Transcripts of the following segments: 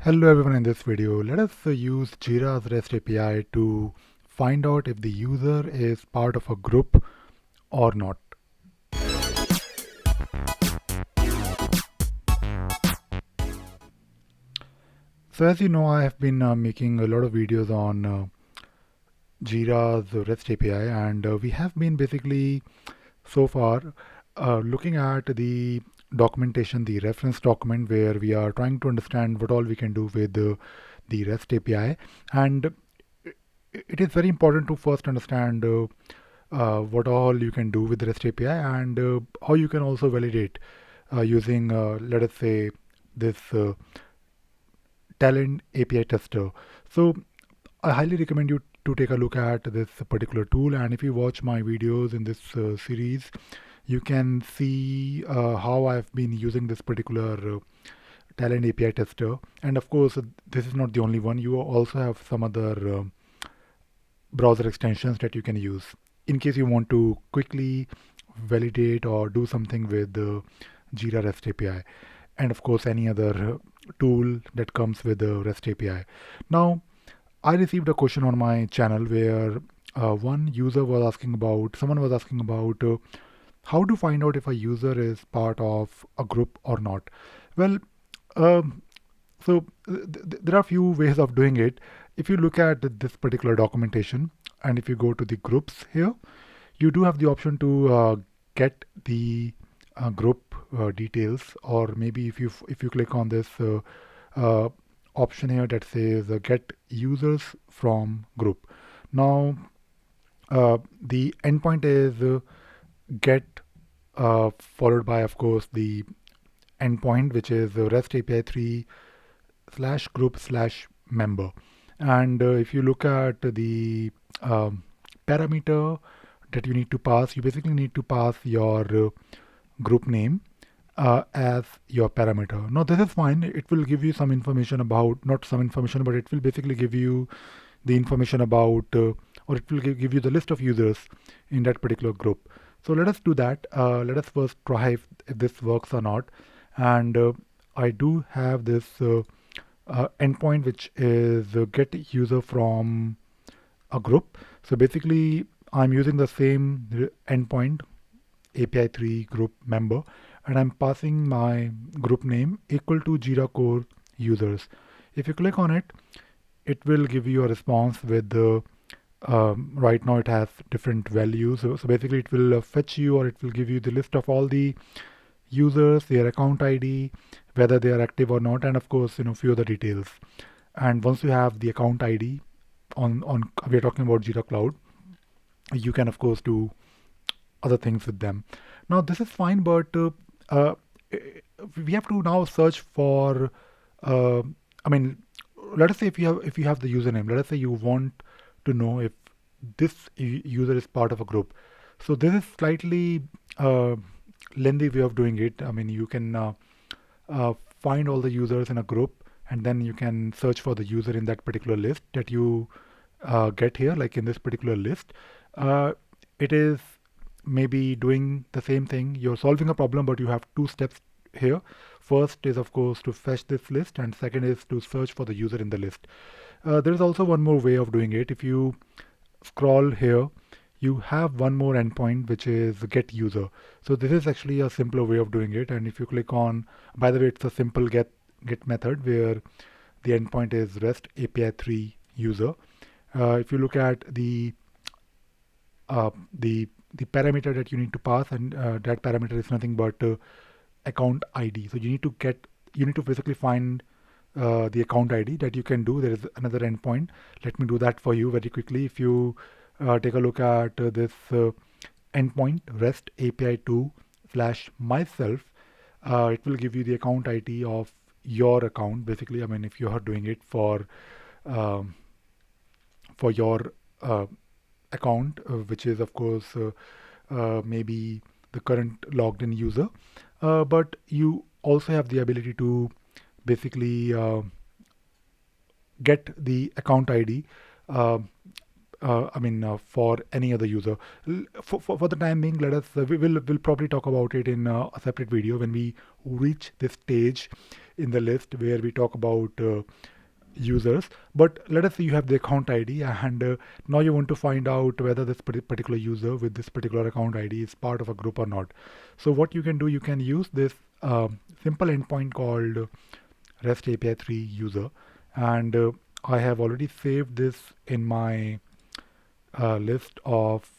Hello everyone, in this video, let us use Jira's REST API to find out if the user is part of a group or not. So as you know, I have been making a lot of videos on Jira's REST API, and we have been basically so far looking at the documentation, the reference document, where we are trying to understand what all we can do with the REST API. And it is very important to first understand what all you can do with the REST API, and how you can also validate using, let us say, this Talend API tester. So I highly recommend you to take a look at this particular tool, and if you watch my videos in this series, you can see how I've been using this particular Talend API tester. And of course, this is not the only one. You also have some other browser extensions that you can use in case you want to quickly validate or do something with the Jira REST API, and of course any other tool that comes with the REST API. Now, I received a question on my channel where someone was asking about how to find out if a user is part of a group or not. Well, um, there are few ways of doing it. If you look at this particular documentation, and if you go to the groups here, you do have the option to get the group details, or maybe if you click on this uh, option here that says get users from group. Now the endpoint is get followed by, of course, the endpoint, which is REST API 3 slash group slash member. And if you look at the parameter that you need to pass, you basically need to pass your group name as your parameter. Now this is fine. It will give you some information about, not some information, but it will basically give you the information about, or it will give you the list of users in that particular group. So let us do that. Let us first try if this works or not. And I do have this endpoint, which is get user from a group. So basically, I'm using the same endpoint, API 3 group member, and I'm passing my group name equal to Jira Core users. If you click on it, it will give you a response with the right now it has different values. So basically, it will fetch you, or it will give you the list of all the users, their account ID, whether they are active or not, and of course, few other details. And once you have the account ID on we're talking about Jira Cloud, you can of course do other things with them. Now this is fine, but uh, we have to now search for. Uh, I mean, let us say if you have the username. Let us say you want to know if this user is part of a group. So this is slightly uh, lengthy way of doing it. I mean, you can find all the users in a group, and then you can search for the user in that particular list that you get here, like in this particular list. It is maybe doing the same thing. You're solving a problem, but you have two steps here. First is, of course, to fetch this list, and second is to search for the user in the list. There is also one more way of doing it. If you scroll here, you have one more endpoint, which is get user. So this is actually a simpler way of doing it. And if you click on, by the way, it's a simple get method where the endpoint is REST API 3 user. If you look at uh, the the parameter that you need to pass, and that parameter is nothing but account ID. So you need to basically find the account ID that you can do. There is another endpoint. Let me do that for you very quickly. If you take a look at this endpoint REST API 2 slash myself, it will give you the account ID of your account. Basically, I mean, if you are doing it um, for your account, which is of course maybe the current logged in user, but you also have the ability to basically get the account ID uh, for any other user. For the time being, let us we'll probably talk about it in a separate video when we reach this stage in the list where we talk about users. But let us say you have the account ID, and now you want to find out whether this particular user with this particular account ID is part of a group or not. So what you can do, you can use this simple endpoint called REST API 3 user, and I have already saved this in my list of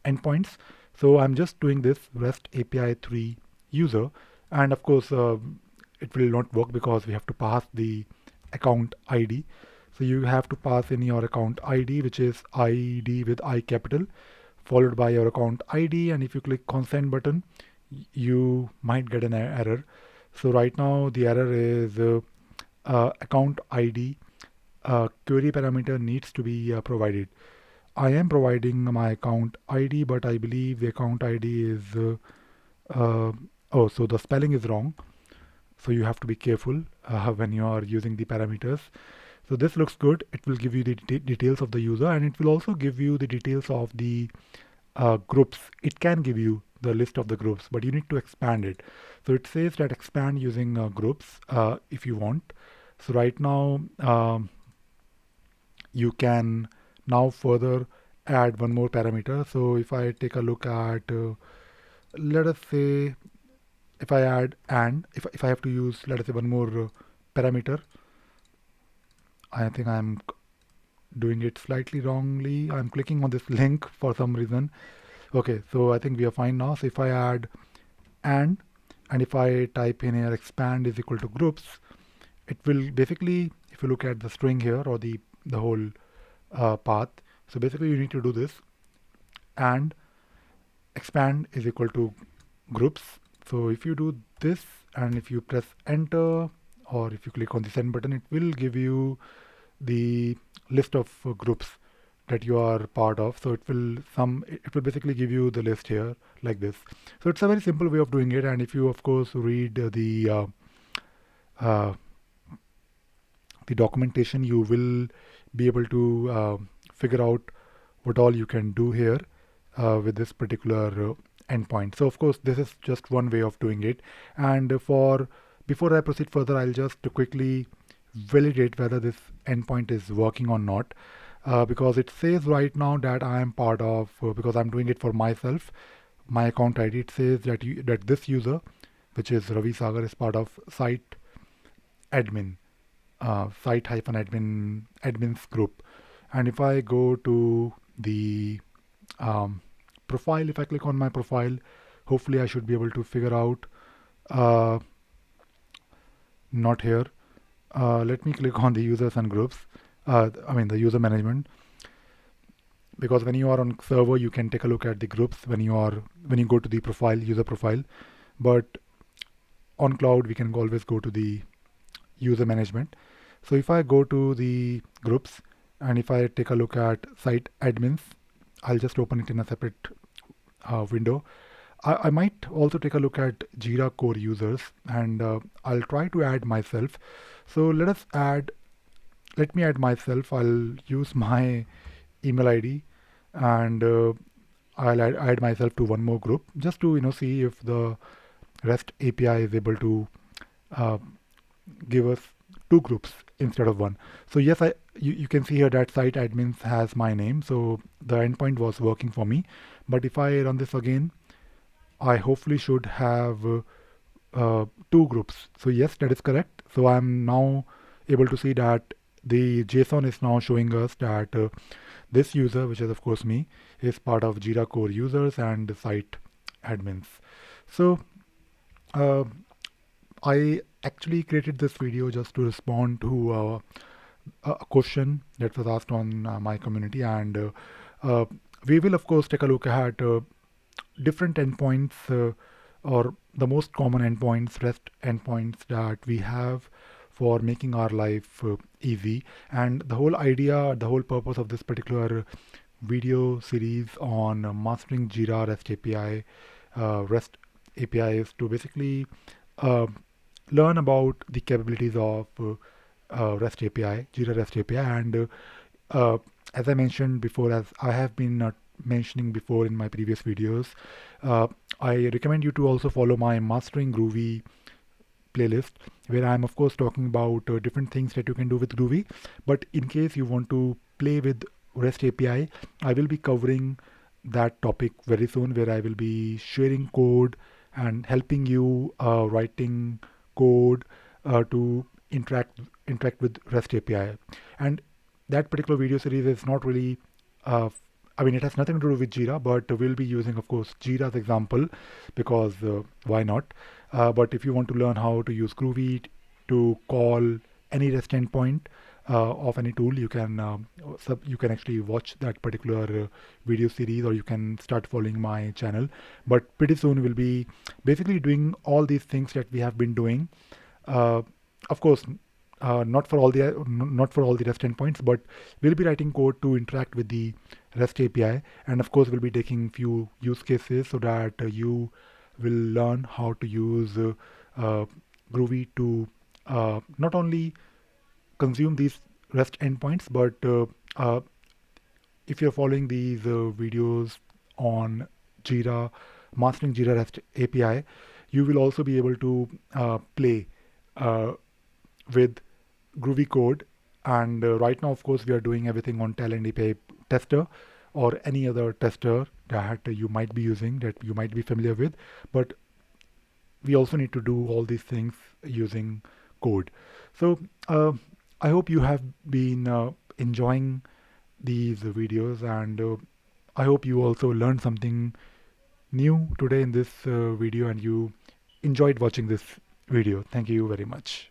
endpoints. So I'm just doing this REST API 3 user, and of course it will not work because we have to pass the account ID. So you have to pass in your account ID, which is ID with I capital, followed by your account ID, and if you click consent button, you might get an error. So right now the error is account ID query parameter needs to be provided. I am providing my account ID, but I believe the account ID is oh, so the spelling is wrong. So you have to be careful when you are using the parameters. So this looks good. It will give you the details of the user, and it will also give you the details of the groups. It can give you the list of the groups, but you need to expand it. So it says that expand using groups if you want. So right now you can now further add one more parameter. So if I take a look at, let us say, if I add and, if I have to use, let us say, one more parameter, I think I'm doing it slightly wrongly. I'm clicking on this link for some reason. Okay, so I think we are fine now. So if I add and if I type in here expand is equal to groups, it will basically, if you look at the string here or the whole path, so basically you need to do this and expand is equal to groups. So if you do this and if you press enter or if you click on the send button, it will give you the list of groups that you are part of. So it will basically give you the list here like this. So it's a very simple way of doing it, and if you of course read the documentation, you will be able to figure out what all you can do here with this particular endpoint. So of course this is just one way of doing it, and before I proceed further, I'll just quickly validate whether this endpoint is working or not, because it says right now that I am part of, because I'm doing it for myself, my account ID, it says that this user, which is Ravi Sagar, is part of site admin, site-admins group. And if I go to the profile, if I click on my profile, hopefully I should be able to figure out, not here. Let me click on the users and groups, the user management, because when you are on server, you can take a look at the groups when you go to the profile, user profile, but on cloud, we can always go to the user management. So if I go to the groups and if I take a look at site admins, I'll just open it in a separate window. I might also take a look at Jira core users, and I'll try to add myself. So let me add myself. I'll use my email ID, and I'll add myself to one more group just to see if the REST API is able to give us two groups instead of one. So yes, you can see here that site admins has my name, so the endpoint was working for me. But if I run this again, I hopefully should have two groups. So yes, that is correct. So I'm now able to see that the JSON is now showing us that this user, which is of course me, is part of Jira core users and site admins. So I actually created this video just to respond to a question that was asked on my community, and we will of course take a look at different endpoints or the most common endpoints, REST endpoints that we have for making our life easy. And the whole idea, the whole purpose of this particular video series on mastering Jira REST API, REST API is to basically learn about the capabilities of REST API, Jira REST API, and as I mentioned before, as I have been mentioning before in my previous videos, uh, I recommend you to also follow my Mastering Groovy playlist, where I'm of course talking about different things that you can do with Groovy. But in case you want to play with REST API, I will be covering that topic very soon, where I will be sharing code and helping you writing code to interact with REST API. And that particular video series is not really uh, I mean, it has nothing to do with Jira, but we'll be using, of course, Jira's example because why not? But if you want to learn how to use Groovy to call any REST endpoint of any tool, you can actually watch that particular video series, or you can start following my channel. But pretty soon we'll be basically doing all these things that we have been doing. Uh, of course, not for all the REST endpoints, but we'll be writing code to interact with the REST API, and of course we'll be taking few use cases so that you will learn how to use uh, Groovy to not only consume these REST endpoints, but if you're following these videos on Jira, mastering Jira REST API, you will also be able to play uh, with Groovy code. And right now, of course, we are doing everything on Talend API tester or any other tester that you might be using, that you might be familiar with. But we also need to do all these things using code. So I hope you have been enjoying these videos, and I hope you also learned something new today in this video, and you enjoyed watching this video. Thank you very much.